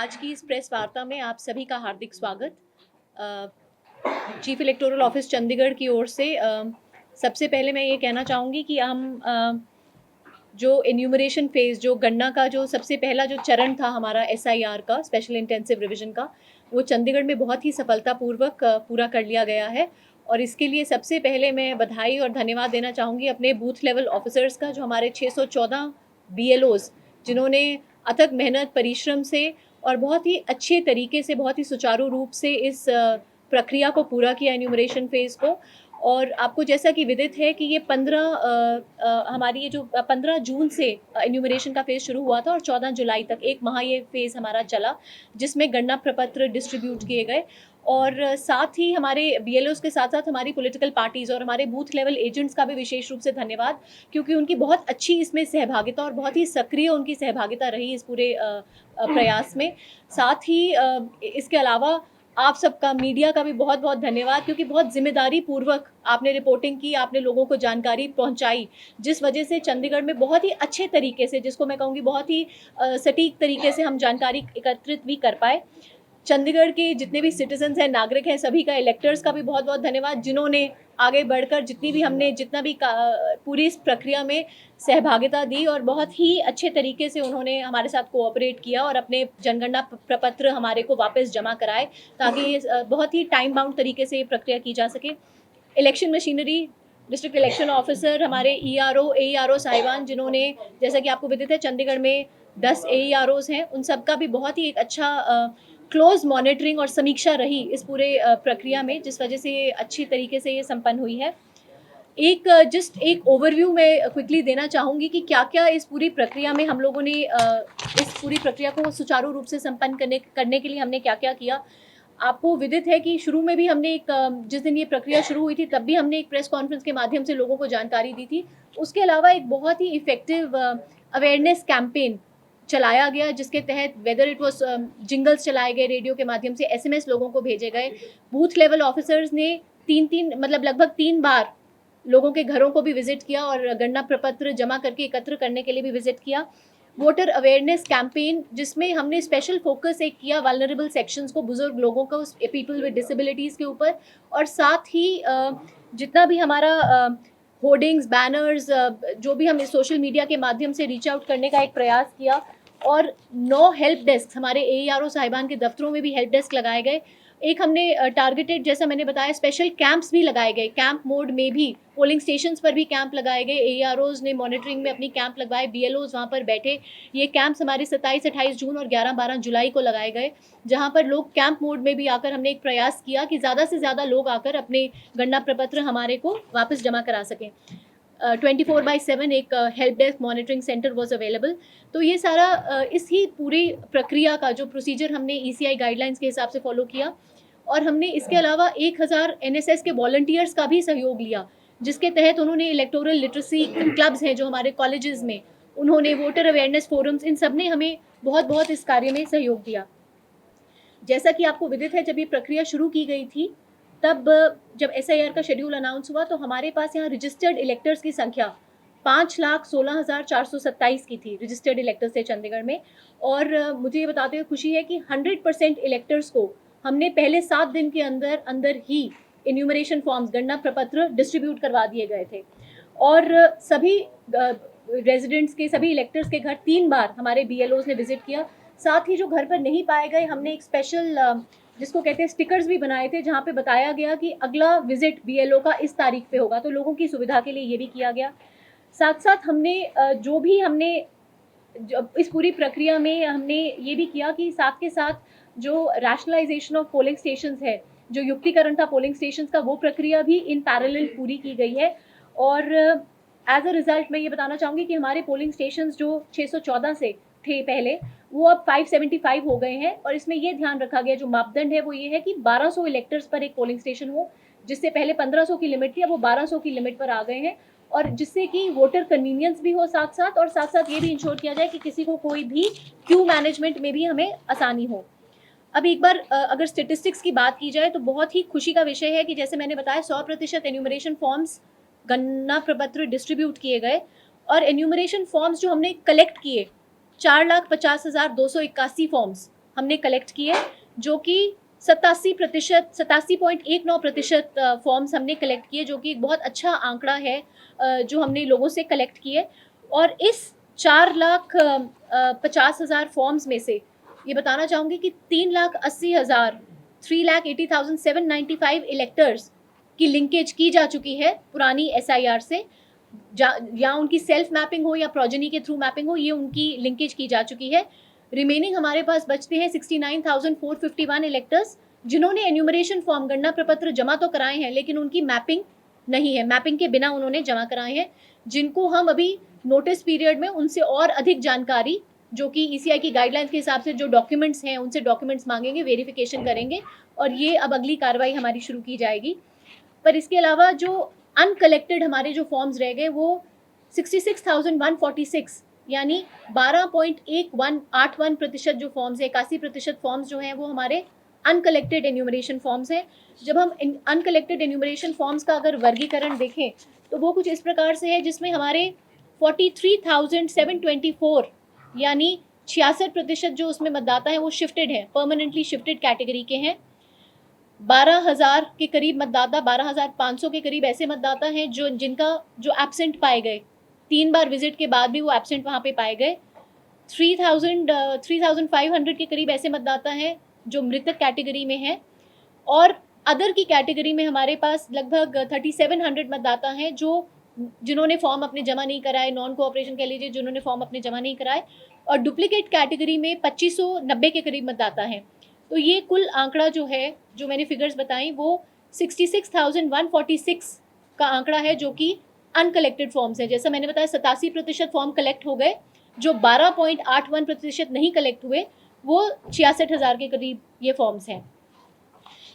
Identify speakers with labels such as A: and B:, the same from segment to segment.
A: आज की इस प्रेस वार्ता में आप सभी का हार्दिक स्वागत। चीफ इलेक्टोरल ऑफिस चंडीगढ़ की ओर से सबसे पहले मैं ये कहना चाहूँगी कि हम जो एन्यूमरेशन फेज़, जो गणना का जो सबसे पहला जो चरण था हमारा SIR का, स्पेशल इंटेंसिव रिवीजन का, वो चंडीगढ़ में बहुत ही सफलतापूर्वक पूरा कर लिया गया है। और इसके लिए सबसे पहले मैं बधाई और धन्यवाद देना चाहूँगी अपने बूथ लेवल ऑफिसर्स का, जो हमारे 614 BLOs, जिन्होंने अथक मेहनत, परिश्रम से और बहुत ही अच्छे तरीके से, बहुत ही सुचारू रूप से इस प्रक्रिया को पूरा किया, एन्यूमरेशन फेज़ को। और आपको जैसा कि विदित है कि ये 15 हमारी ये जो 15 जून से एन्यूमरेशन का फेज़ शुरू हुआ था और 14 जुलाई तक 1 माह ये फेज़ हमारा चला, जिसमें गणना प्रपत्र डिस्ट्रीब्यूट किए गए। और साथ ही हमारे BLOs के साथ साथ हमारी पॉलिटिकल पार्टीज़ और हमारे बूथ लेवल एजेंट्स का भी विशेष रूप से धन्यवाद, क्योंकि उनकी बहुत अच्छी इसमें सहभागिता और बहुत ही सक्रिय उनकी सहभागिता रही इस पूरे प्रयास में। साथ ही इसके अलावा आप सबका, मीडिया का भी बहुत बहुत धन्यवाद, क्योंकि बहुत जिम्मेदारी पूर्वक आपने रिपोर्टिंग की, आपने लोगों को जानकारी पहुंचाई, जिस वजह से चंडीगढ़ में बहुत ही अच्छे तरीके से, जिसको मैं कहूँगी बहुत ही सटीक तरीके से हम जानकारी एकत्रित भी कर पाए। चंडीगढ़ के जितने भी सिटीजन्स हैं, नागरिक हैं, सभी का, इलेक्टर्स का भी बहुत बहुत धन्यवाद, जिन्होंने आगे बढ़कर जितना भी पूरी इस प्रक्रिया में सहभागिता दी और बहुत ही अच्छे तरीके से उन्होंने हमारे साथ कोऑपरेट किया और अपने जनगणना प्रपत्र हमारे को वापस जमा कराए, ताकि बहुत ही टाइम बाउंड तरीके से ये प्रक्रिया की जा सके। Election machinery, district election officer, हमारे ERO AERO साहिबान, जिन्होंने, जैसा कि आपको विदित है, चंडीगढ़ में 10 AEROs हैं, उन सबका भी बहुत ही एक अच्छा क्लोज मॉनिटरिंग और समीक्षा रही इस पूरे प्रक्रिया में, जिस वजह से अच्छी तरीके से ये संपन्न हुई है। एक ओवरव्यू मैं क्विकली देना चाहूँगी कि क्या क्या इस पूरी प्रक्रिया में हम लोगों ने इस पूरी प्रक्रिया को सुचारू रूप से संपन्न करने के लिए हमने क्या क्या किया। आपको विदित है कि शुरू में भी हमने जिस दिन ये प्रक्रिया शुरू हुई थी, तब भी हमने एक प्रेस कॉन्फ्रेंस के माध्यम से लोगों को जानकारी दी थी। उसके अलावा एक बहुत ही इफेक्टिव अवेयरनेस कैंपेन चलाया गया, जिसके तहत वेदर इट वॉज जिंगल्स चलाए गए, रेडियो के माध्यम से SMS लोगों को भेजे गए। बूथ लेवल ऑफिसर्स ने लगभग 3 बार लोगों के घरों को भी विजिट किया और गणना प्रपत्र जमा करके एकत्र करने के लिए भी विजिट किया। वोटर अवेयरनेस कैंपेन, जिसमें हमने स्पेशल फोकस एक किया वल्नरेबल सेक्शंस को, बुजुर्ग लोगों को, पीपल विद डिसेबिलिटीज़ के ऊपर, और साथ ही जितना भी हमारा होर्डिंग्स, बैनर्स, जो भी हमने सोशल मीडिया के माध्यम से रीच आउट करने का एक प्रयास किया। और 9 हेल्प डेस्क, हमारे AERO साहिबान के दफ्तरों में भी हेल्प डेस्क लगाए गए। एक हमने टारगेटेड, जैसा मैंने बताया, स्पेशल कैंप्स भी लगाए गए, कैंप मोड में भी पोलिंग स्टेशंस पर भी कैंप लगाए गए। AEROs ने मॉनिटरिंग में अपनी कैंप लगवाए, BLOs वहाँ पर बैठे। ये कैंप्स हमारे 27-28 जून और 11-12 जुलाई को लगाए गए, जहाँ पर लोग कैंप मोड में भी आकर, हमने एक प्रयास किया कि ज़्यादा से ज़्यादा लोग आकर अपने गणना प्रपत्र हमारे को वापस जमा करा सकें। 24/7 एक help desk monitoring centre was available. तो ये सारा इस ही पूरी प्रक्रिया का जो प्रोसीजर हमने ECI गाइडलाइंस के हिसाब से फॉलो किया। और हमने इसके अलावा 1000 NSS के वॉलंटियर्स का भी सहयोग लिया, जिसके तहत उन्होंने इलेक्टोरल लिटरेसी क्लब्स हैं जो हमारे कॉलेजेस में, उन्होंने वोटर अवेयरनेस फोरम्स, इन सब ने हमें बहुत बहुत इस कार्य में सहयोग दिया। जैसा कि आपको विदित है, जब ये प्रक्रिया शुरू की गई थी, तब जब SIR का शेड्यूल अनाउंस हुआ, तो हमारे पास यहाँ रजिस्टर्ड इलेक्टर्स की संख्या 5,16,427 की थी, रजिस्टर्ड इलेक्टर्स थे चंडीगढ़ में। और मुझे ये बताते हुए खुशी है कि 100% इलेक्टर्स को हमने पहले 7 दिन के अंदर ही एन्यूमरेशन फॉर्म्स, गणना प्रपत्र डिस्ट्रीब्यूट करवा दिए गए थे। और सभी रेजिडेंट्स के, सभी इलेक्टर्स के घर 3 बार हमारे BLOs ने विजिट किया। साथ ही जो घर पर नहीं पाए गए, हमने एक स्पेशल, जिसको कहते हैं, स्टिकर्स भी बनाए थे, जहाँ पे बताया गया कि अगला विजिट BLO का इस तारीख पे होगा, तो लोगों की सुविधा के लिए ये भी किया गया। साथ साथ हमने इस पूरी प्रक्रिया में हमने ये भी किया कि साथ के साथ जो रैशनलाइजेशन ऑफ पोलिंग स्टेशंस है, जो युक्तिकरण था पोलिंग स्टेशंस का, वो प्रक्रिया भी इन पैरेलल पूरी की गई है। और एज अ रिजल्ट मैं ये बताना चाहूँगी कि हमारे पोलिंग स्टेशंस जो 614 से थे पहले, वो अब 575 हो गए हैं। और इसमें ये ध्यान रखा गया, जो मापदंड है वो ये है कि 1200 इलेक्टर्स पर एक पोलिंग स्टेशन हो, जिससे पहले 1500 की लिमिट थी, अब वो 1200 की लिमिट पर आ गए हैं। और जिससे कि वोटर कन्वीनियंस भी हो साथ साथ ये भी इंश्योर किया जाए कि किसी को कोई भी क्यू मैनेजमेंट में भी हमें आसानी हो। अब एक बार अगर स्टेटिस्टिक्स की बात की जाए, तो बहुत ही खुशी का विषय है कि जैसे मैंने बताया, 100% एन्यूमरेशन फॉर्म्स, गणना प्रपत्र डिस्ट्रीब्यूट किए गए। और एन्यूमरेशन फॉर्म्स जो हमने कलेक्ट किए, 4,50,281 फॉर्म्स, हमने कलेक्ट किए, जो कि 87.19% फॉर्म्स हमने कलेक्ट किए, जो कि एक बहुत अच्छा आंकड़ा है जो हमने लोगों से कलेक्ट किए। और इस 4,50,000 फॉर्म्स में से ये बताना चाहूँगी कि 3,80,795 इलेक्टर्स की लिंकेज की जा चुकी है पुरानी SIR से, या उनकी सेल्फ मैपिंग हो या प्रोजेनी के थ्रू मैपिंग हो, ये उनकी लिंकेज की जा चुकी है। रिमेनिंग हमारे पास बचते हैं 69,451 इलेक्टर्स जिन्होंने एन्यूमरेशन फॉर्म गणना प्रपत्र जमा तो कराए हैं, लेकिन उनकी मैपिंग नहीं है, मैपिंग के बिना उन्होंने जमा कराए हैं, जिनको हम अभी नोटिस पीरियड में उनसे और अधिक जानकारी, जो कि ECI की गाइडलाइंस के हिसाब से जो डॉक्यूमेंट्स हैं उनसे डॉक्यूमेंट्स मांगेंगे, वेरिफिकेशन करेंगे, और ये अब अगली कार्रवाई हमारी शुरू की जाएगी। पर इसके अलावा जो अनकलेक्टेड हमारे जो फॉर्म्स रह गए वो 66,146 यानी 12.8181% जो फॉर्म्स है, 81% फॉर्म्स जो हैं वो हमारे अनकलेक्टेड एन्यूमरेशन फॉर्म्स हैं। जब हम अनकलेक्टेड एन्यूमरेशन फॉर्म्स का अगर वर्गीकरण देखें तो वो कुछ इस प्रकार से है, जिसमें हमारे 43,724 यानी 66% जो उसमें मतदाता हैं वो शिफ्टेड हैं, परमानेंटली शिफ्टेड कैटेगरी के हैं। 12,000 के करीब मतदाता, 12,500 के करीब ऐसे मतदाता हैं जिनका जो एब्सेंट पाए गए, 3 बार विजिट के बाद भी वो एब्सेंट वहाँ पे पाए गए। 3,500 के करीब ऐसे मतदाता हैं जो मृतक कैटेगरी में हैं, और अदर की कैटेगरी में हमारे पास लगभग 3,700 मतदाता हैं जिन्होंने फॉर्म अपने जमा नहीं कराए, नॉन कोऑपरेशन कह लीजिए, जिन्होंने फॉर्म अपने जमा नहीं कराए, और डुप्लीकेट कैटेगरी में 2,590 के करीब मतदाता हैं। तो ये कुल आंकड़ा जो है, जो मैंने फिगर्स बताई, वो 66,146 का आंकड़ा है, जो कि अनकलेक्टेड फॉर्म्स है। जैसा मैंने बताया 87% फॉर्म कलेक्ट हो गए, जो 12.81% नहीं कलेक्ट हुए वो 66,000 के करीब ये फॉर्म्स हैं।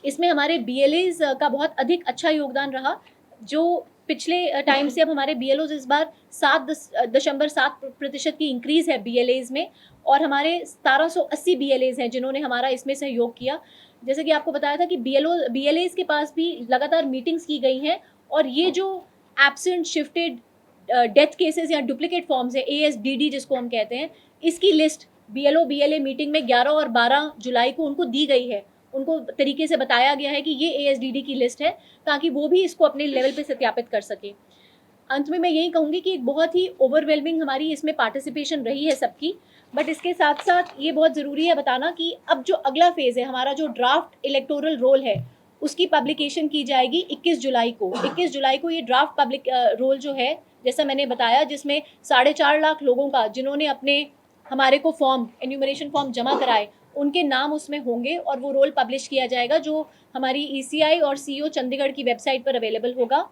A: इसमें हमारे BLAs का बहुत अधिक अच्छा योगदान रहा, जो पिछले टाइम से अब हमारे BLOs इस बार 7.7% की इंक्रीज़ है BLAs में, और हमारे 1780 BLAs हैं जिन्होंने हमारा इसमें सहयोग किया। जैसे कि आपको बताया था कि BLAs के पास भी लगातार मीटिंग्स की गई हैं, और ये जो एब्सेंट, शिफ्टेड, डेथ केसेस या डुप्लीकेट फॉर्म्स है, ASDD जिसको हम कहते हैं, इसकी लिस्ट BLA मीटिंग में 11 और 12 जुलाई को उनको दी गई है। उनको तरीके से बताया गया है कि ये ASDD की लिस्ट है, ताकि वो भी इसको अपने लेवल पे सत्यापित कर सके। अंत में मैं यही कहूँगी कि एक बहुत ही ओवरवेलमिंग हमारी इसमें पार्टिसिपेशन रही है सबकी, बट इसके साथ साथ ये बहुत ज़रूरी है बताना कि अब जो अगला फेज़ है, हमारा जो ड्राफ्ट इलेक्टोरल रोल है, उसकी पब्लिकेशन की जाएगी 21 जुलाई को। 21 जुलाई को ये ड्राफ्ट पब्लिक रोल जो है, जैसा मैंने बताया, जिसमें 4.5 लाख लोगों का जिन्होंने अपने हमारे को फॉर्म, एन्यूमरेशन फॉर्म जमा कराए, उनके नाम उसमें होंगे, और वो रोल पब्लिश किया जाएगा, जो हमारी ECI और CO चंडीगढ़ की वेबसाइट पर अवेलेबल होगा।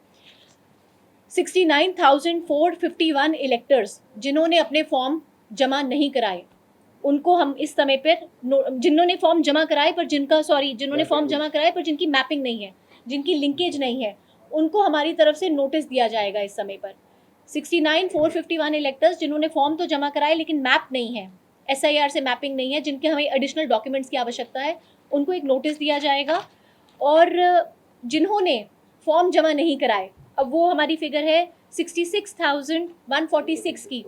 A: 69,451 इलेक्टर्स जिन्होंने अपने फॉर्म जमा नहीं कराए, उनको हम इस समय पर, जिन्होंने फॉर्म जमा कराए पर जिन्होंने फॉर्म जमा कराए पर जिनकी मैपिंग नहीं है, जिनकी लिंकेज नहीं है, उनको हमारी तरफ से नोटिस दिया जाएगा इस समय पर। 69,451 इलेक्टर्स जिन्होंने फॉर्म तो जमा कराए लेकिन मैप नहीं है, SIR से मैपिंग नहीं है, जिनके हमें एडिशनल डॉक्यूमेंट्स की आवश्यकता है, उनको एक नोटिस दिया जाएगा। और जिन्होंने फॉर्म जमा नहीं कराए, अब वो हमारी फिगर है 66,146 की,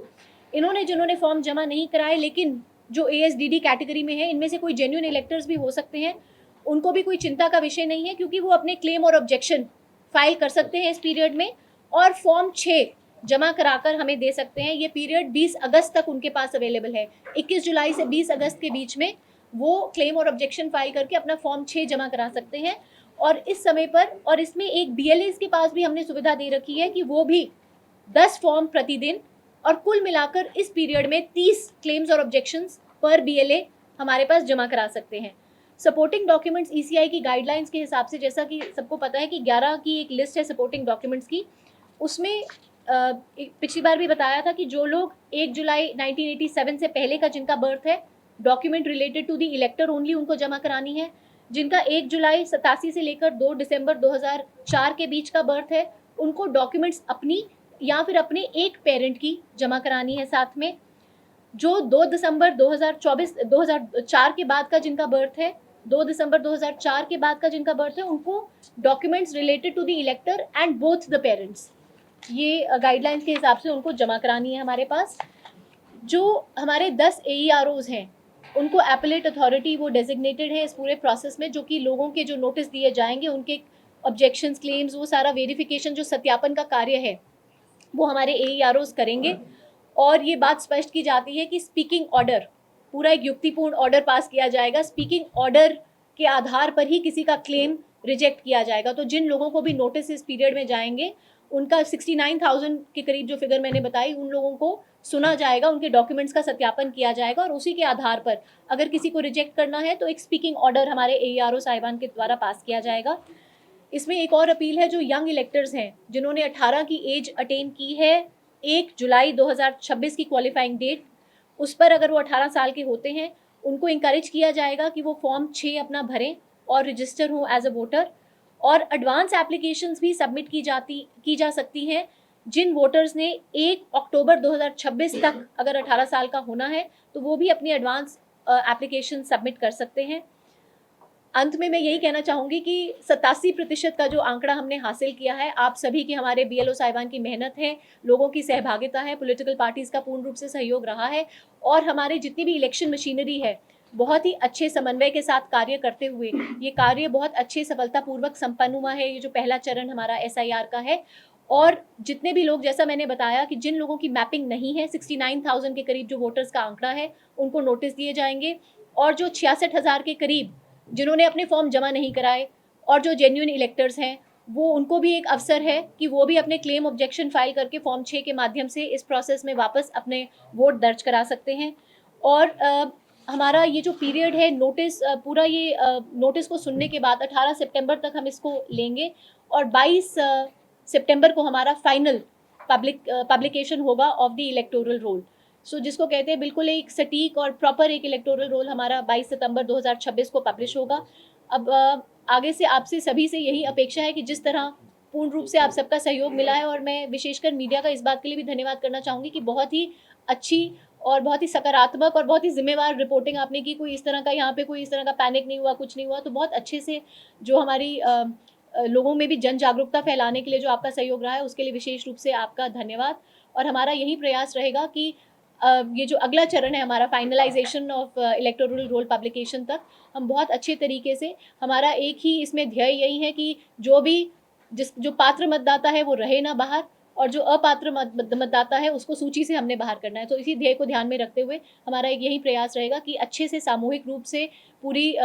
A: जिन्होंने फॉर्म जमा नहीं कराए लेकिन जो ASDD कैटेगरी में है, इनमें से कोई जेन्युइन इलेक्टर्स भी हो सकते हैं, उनको भी कोई चिंता का विषय नहीं है, क्योंकि वो अपने क्लेम और ऑब्जेक्शन फाइल कर सकते हैं इस पीरियड में, और फॉर्म 6 जमा कराकर हमें दे सकते हैं। ये पीरियड 20 अगस्त तक उनके पास अवेलेबल है। 21 जुलाई से 20 अगस्त के बीच में वो क्लेम और ऑब्जेक्शन फाइल करके अपना फॉर्म 6 जमा करा सकते हैं। और इस समय पर, और इसमें एक BLAs के पास भी हमने सुविधा दे रखी है कि वो भी 10 फॉर्म प्रतिदिन, और कुल मिलाकर इस पीरियड में 30 क्लेम्स और ऑब्जेक्शंस पर BLA हमारे पास जमा करा सकते हैं। सपोर्टिंग डॉक्यूमेंट्स ECI की गाइडलाइंस के हिसाब से, जैसा कि सबको पता है कि 11 की एक लिस्ट है सपोर्टिंग डॉक्यूमेंट्स की, उसमें पिछली बार भी बताया था कि जो लोग 1 जुलाई 1987 से पहले का जिनका बर्थ है, document related to the elector only उनको जमा करानी है। जिनका 1 जुलाई 87 से लेकर 2 दिसंबर 2004 के बीच का बर्थ है, उनको डॉक्यूमेंट्स अपनी या फिर अपने एक पेरेंट की जमा करानी है साथ में। जो 2 दिसंबर 2004 के बाद का जिनका बर्थ है, 2 दिसंबर 2004 के बाद का जिनका बर्थ है, उनको documents related to the elector and both the parents, ये गाइडलाइंस के हिसाब से उनको जमा करानी है हमारे पास। जो हमारे 10 AEROs हैं, उनको एपेलेट अथॉरिटी वो डेजिग्नेटेड है इस पूरे प्रोसेस में, जो कि लोगों के जो नोटिस दिए जाएंगे उनके ऑब्जेक्शंस, क्लेम्स, वो सारा वेरिफिकेशन, जो सत्यापन का कार्य है वो हमारे AEROs करेंगे। और ये बात स्पष्ट की जाती है कि स्पीकिंग ऑर्डर, पूरा एक युक्तिपूर्ण ऑर्डर पास किया जाएगा। स्पीकिंग ऑर्डर के आधार पर ही किसी का क्लेम रिजेक्ट किया जाएगा। तो जिन लोगों को भी नोटिस इस पीरियड में जाएंगे, उनका 69,000 के करीब जो फिगर मैंने बताई, उन लोगों को सुना जाएगा, उनके डॉक्यूमेंट्स का सत्यापन किया जाएगा, और उसी के आधार पर अगर किसी को रिजेक्ट करना है तो एक स्पीकिंग ऑर्डर हमारे AERO साहिबान के द्वारा पास किया जाएगा। इसमें एक और अपील है, जो यंग इलेक्टर्स हैं जिन्होंने 18 की एज अटेन की है 1 जुलाई 2026 की क्वालिफाइंग डेट, उस पर अगर वो 18 साल के होते हैं, उनको इंकरेज किया जाएगा कि वो फॉर्म 6 अपना भरें और रजिस्टर हों एज अ वोटर। और एडवांस एप्लीकेशंस भी सबमिट की जा सकती हैं। जिन वोटर्स ने 1 अक्टूबर 2026 तक अगर 18 साल का होना है तो वो भी अपनी एडवांस एप्लीकेशन सबमिट कर सकते हैं। अंत में मैं यही कहना चाहूँगी कि 87% का जो आंकड़ा हमने हासिल किया है, आप सभी की, हमारे BLO साहिबान की मेहनत है, लोगों की सहभागिता है, पॉलिटिकल पार्टीज़ का पूर्ण रूप से सहयोग रहा है, और हमारे जितनी भी इलेक्शन मशीनरी है बहुत ही अच्छे समन्वय के साथ कार्य करते हुए ये कार्य बहुत अच्छे सफलतापूर्वक संपन्न हुआ है। ये जो पहला चरण हमारा SIR का है, और जितने भी लोग, जैसा मैंने बताया कि जिन लोगों की मैपिंग नहीं है, 69,000 के करीब जो वोटर्स का आंकड़ा है, उनको नोटिस दिए जाएंगे। और जो 66,000 के करीब जिन्होंने अपने फॉर्म जमा नहीं कराए और जो जेन्युइन इलेक्टर्स हैं, वो, उनको भी एक अवसर है कि वो भी अपने क्लेम ऑब्जेक्शन फाइल करके फॉर्म 6 के माध्यम से इस प्रोसेस में वापस अपने वोट दर्ज करा सकते हैं। और हमारा ये जो पीरियड है नोटिस, पूरा ये नोटिस को सुनने के बाद 18 सितंबर तक हम इसको लेंगे, और 22 सितंबर को हमारा फाइनल पब्लिकेशन होगा ऑफ द इलेक्टोरल रोल। सो जिसको कहते हैं बिल्कुल एक सटीक और प्रॉपर एक इलेक्टोरल रोल हमारा 22 सितंबर 2026 को पब्लिश होगा। अब आगे से आपसे सभी से यही अपेक्षा है कि जिस तरह पूर्ण रूप से आप सबका सहयोग मिला है, और मैं विशेषकर मीडिया का इस बात के लिए भी धन्यवाद करना चाहूँगी कि बहुत ही अच्छी और बहुत ही सकारात्मक और बहुत ही जिम्मेवार रिपोर्टिंग आपने की। कोई इस तरह का, यहाँ पे कोई इस तरह का पैनिक नहीं हुआ, कुछ नहीं हुआ। तो बहुत अच्छे से जो हमारी लोगों में भी जन जागरूकता फैलाने के लिए जो आपका सहयोग रहा है, उसके लिए विशेष रूप से आपका धन्यवाद। और हमारा यही प्रयास रहेगा कि ये जो अगला चरण है हमारा finalisation of electoral roll publication तक, हम बहुत अच्छे तरीके से, हमारा एक ही इसमें ध्येय यही है कि जो पात्र मतदाता है वो रहे ना बाहर, और जो अपात्र मतदाता है उसको सूची से हमने बाहर करना है। तो इसी ध्येय को ध्यान में रखते हुए हमारा एक यही प्रयास रहेगा कि अच्छे से सामूहिक रूप से पूरी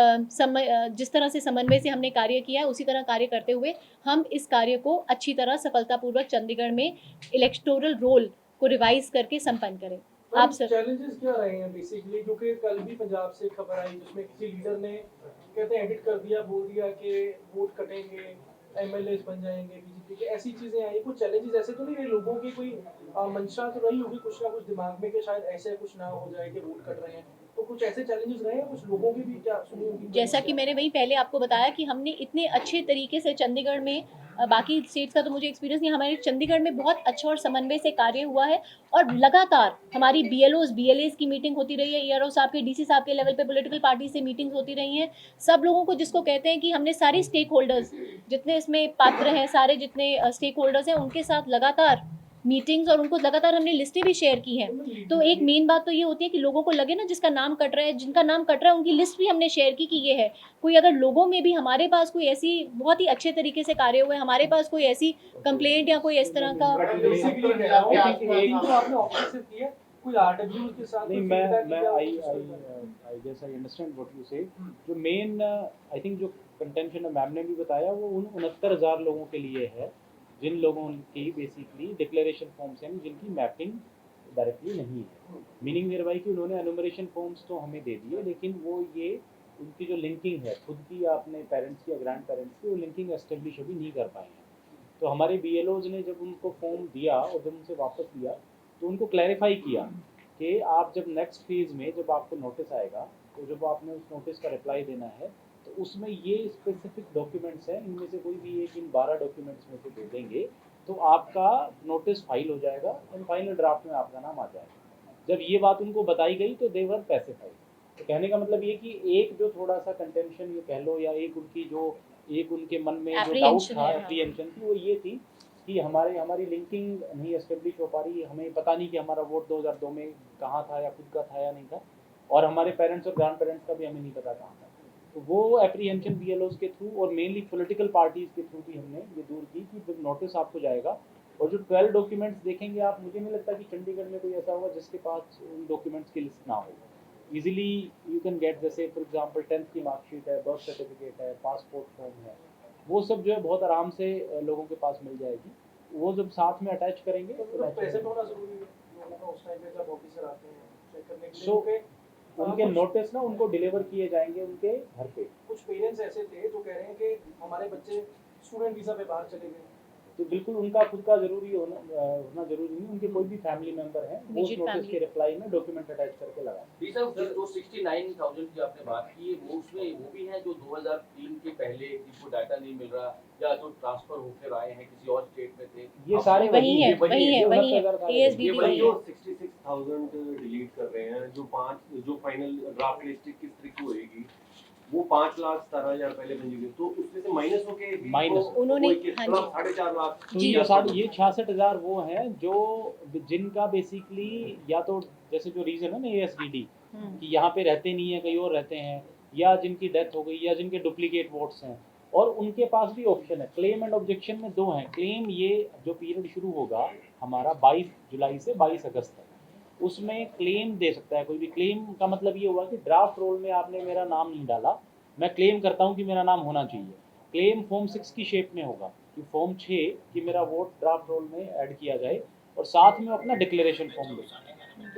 A: जिस तरह से समन्वय से हमने कार्य किया है उसी तरह कार्य करते हुए हम इस कार्य को अच्छी तरह सफलतापूर्वक चंडीगढ़ में इलेक्टोरल रोल को रिवाइज करके संपन्न करें। आप सर,
B: चैलेंजेस क्या रहे हैं बेसिकली, क्योंकि कल भी पंजाब से खबर आई जिसमें किसी लीडर ने कहते हैं एडिट कर दिया, बोल दिया कि वोट कटेंगे, MLAs बन जाएंगे बीजेपी के, ऐसी चीजें आई। कुछ चैलेंजेस ऐसे तो नहीं रहे, लोगों की कोई मंशा तो रही होगी कुछ ना कुछ दिमाग में कि शायद ऐसे कुछ ना हो जाए कि वोट कट रहे हैं, तो कुछ ऐसे चैलेंजेस रहे हैं कुछ लोगों की भी क्या सुनी होगी?
A: जैसा कि मैंने वही पहले आपको बताया कि हमने इतने अच्छे तरीके से चंडीगढ़ में, बाकी स्टेट्स का तो मुझे एक्सपीरियंस नहीं, हमारे चंडीगढ़ में बहुत अच्छा और समन्वय से कार्य हुआ है। और लगातार हमारी BLOs BLAs की मीटिंग होती रही है, ERO साहब के, DC साहब के लेवल पे पॉलिटिकल पार्टी से मीटिंग्स होती रही हैं। सब लोगों को, जिसको कहते हैं कि हमने सारे स्टेक होल्डर्स, जितने इसमें पात्र हैं, सारे जितने स्टेक होल्डर्स हैं, उनके साथ लगातार मीटिंग्स, और उनको लगातार हमने लिस्टें भी शेयर की हैं। तो एक मेन बात तो ये होती है कि लोगों को लगे ना, जिसका नाम कट रहा है, जिनका नाम कट रहा है, उनकी लिस्ट भी हमने शेयर की कि ये है। कोई अगर लोगों में भी हमारे पास कोई ऐसी बहुत ही अच्छे तरीके से कार्य हुए, हमारे पास कोई ऐसी कंप्लेंट या कोई इस तरह का,
B: कोई आरटीयू के साथ
C: नहीं, मैं I guess I understand what you say. जो मेन आई थिंक जो कंटेंशन मैम ने भी बताया वो उन 69,000 लोगों के लिए है जिन लोगों की बेसिकली डिक्लेरेशन फॉर्म्स हैं जिनकी मैपिंग डायरेक्टली नहीं है। मीनिंग मेरे भाई कि उन्होंने एनुमरेशन फॉर्म्स तो हमें दे दिए, लेकिन वो ये उनकी जो लिंकिंग है खुद की या अपने पेरेंट्स की या ग्रैंड पेरेंट्स की, वो लिंकिंग एस्टेब्लिश अभी नहीं कर पाए हैं। तो हमारे BLOs ने जब उनको फॉर्म दिया और जब उनसे वापस लिया तो उनको क्लैरिफाई किया कि आप जब नेक्स्ट फेज़ में जब आपको नोटिस आएगा तो जब आपने उस नोटिस का रिप्लाई देना है तो उसमें ये स्पेसिफिक डॉक्यूमेंट्स हैं, इनमें से कोई भी एक इन 12 डॉक्यूमेंट्स में से दे देंगे तो आपका नोटिस फाइल हो जाएगा और फाइनल ड्राफ्ट में आपका नाम आ जाएगा। जब ये बात उनको बताई गई तो दे वर पैसिफाइड। तो कहने का मतलब ये कि एक जो थोड़ा सा कंटेंशन ये कह लो या एक उनकी जो एक उनके मन में जो डाउट था, एप्रीहेंशन थी, वो ये थी कि हमारी लिंकिंग नहीं एस्टेब्लिश हो पा रही, हमें पता नहीं कि हमारा वोट 2002 में कहाँ था या खुद का था या नहीं था। और हमारे पेरेंट्स और ग्रैंड पेरेंट्स का भी हमें नहीं पता कहाँ था। तो वो एप्रीहेंशन BLOs के थ्रू और मेनली पॉलिटिकल पार्टीज़ के थ्रू भी हमने ये दूर की कि नोटिस आपको जाएगा और जो 12 डॉक्यूमेंट्स देखेंगे आप, मुझे नहीं लगता कि चंडीगढ़ में कोई ऐसा होगा जिसके पास उन डॉक्यूमेंट्स की लिस्ट ना हो। इजीली यू कैन गेट, जैसे फॉर एग्जांपल 10th की मार्कशीट है, बर्थ सर्टिफिकेट है, पासपोर्ट फॉर्म है, वो सब जो है बहुत आराम से लोगों के पास मिल जाएगी। वो जब साथ में अटैच करेंगे
B: तो
C: तो
B: प्रेजेंट होना जरूरी है लोगों का उस टाइम पे जब ऑफिसर आते हैं चेक करने के लिए।
C: So,
B: क्योंकि
C: उनके
B: कुछ-
C: नोटिस ना उनको डिलीवर किए जाएंगे उनके घर पे।
B: कुछ पेरेंट्स ऐसे थे जो कह रहे हैं कि हमारे बच्चे स्टूडेंट वीजा पे बाहर चले गए,
C: तो बिल्कुल उनका खुद का जरूरी होना जरूरी नहीं, उनके कोई भी फैमिली मेंबर हैं वो उस
A: Rigid
C: नोटिस
A: family।
C: के रिप्लाई में डॉक्यूमेंट अटैच करके लगा।
D: जी सर, जो 69,000 की आपने बात की है, वो उसमें वो भी हैं जो 2003 के पहले जिनको डाटा नहीं मिल रहा या जो ट्रांसफर होकर आए हैं किसी और स्टेट में थे।
C: ये
D: अब
C: सारे
A: वही है,
C: ये
A: वही है,
C: ये
A: वही है,
C: 69,000 सारे
A: ASDD
D: ये
A: वही
D: वही
A: है।
D: जो
E: 66,000 डिलीट कर रहे हैं, जो फाइनल ड्राफ्ट लिस्ट किस तरीके होएगी, वो 5,17,000 पहले पंजीकृत, तो उसमें से माइनस होके भी
C: माइनस
E: वो
A: उन्होंने-
E: कोई किस
A: हाँ
E: तरह
A: जी।
E: 4.5 लाख
C: तो
A: जी।
C: ये 66,000 वो हैं जो जिनका बेसिकली या तो जैसे जो रीजन है ना ASDD कि यहाँ पे रहते नहीं है, कहीं और रहते हैं, या जिनकी डेथ हो गई या जिनके डुप्लीकेट वोट्स हैं, और उनके पास भी ऑप्शन है। क्लेम एंड ऑब्जेक्शन में दो हैं। क्लेम, ये जो पीरियड शुरू होगा हमारा 22 जुलाई से 22 अगस्त तक, उसमें क्लेम दे सकता है कोई भी। क्लेम का मतलब ये हुआ कि ड्राफ्ट रोल में आपने मेरा नाम नहीं डाला, मैं क्लेम करता हूँ कि मेरा नाम होना चाहिए। क्लेम फॉर्म 6 की शेप में होगा कि फॉर्म 6 कि मेरा वोट ड्राफ्ट रोल में ऐड किया जाए, और साथ में अपना डिक्लेरेशन फॉर्म दे।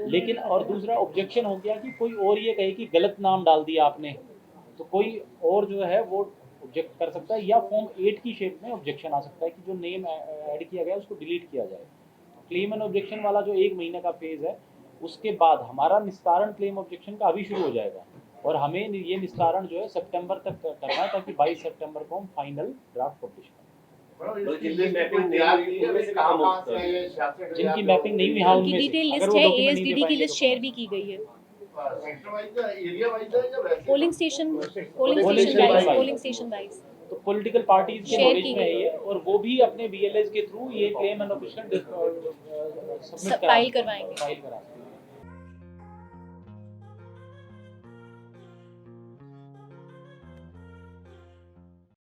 C: लेकिन और दूसरा ऑब्जेक्शन हो गया कि कोई और ये कहे कि गलत नाम डाल दिया आपने, तो कोई और जो है वो ऑब्जेक्ट कर सकता है, या फॉर्म 8 की शेप में ऑब्जेक्शन आ सकता है कि जो नेम ऐड किया गया उसको डिलीट किया जाए। क्लेम एंड ऑब्जेक्शन वाला जो 1 महीने का फेज है, उसके बाद हमारा निस्तारण क्लेम ऑब्जेक्शन का अभी शुरू हो जाएगा, और हमें ये निस्तारण जो है सितंबर तक करना है, ताकि 22 सितंबर को हम फाइनल ड्राफ्ट पब्लिश करें।
E: जिनकी मैपिंग नहीं हुई उनमें से काम होता है।
C: जिनकी मैपिंग नहीं हुई, हाँ,
A: उनकी
C: उनमें से
A: डिटेल
C: अगर
A: लिस्ट
C: वो
A: है,
C: document नहीं दे
A: ASDD की
C: पाएंगे
A: लिस्ट
C: तो
A: शेयर भी की गई है।
F: सेक्टर वाइज है, एरिया वाइज है या वैसे?
A: Polling station
C: Polling station
A: wise.
C: तो पॉलिटिकल पार्टीज के
A: Share
C: नॉलेज
A: की
C: में है
A: गई।
C: ये, और वो भी अपने BLS के थ्रू ये claim and objection submit
A: file करवाएंगे।
C: फाइल करा सकते हैं।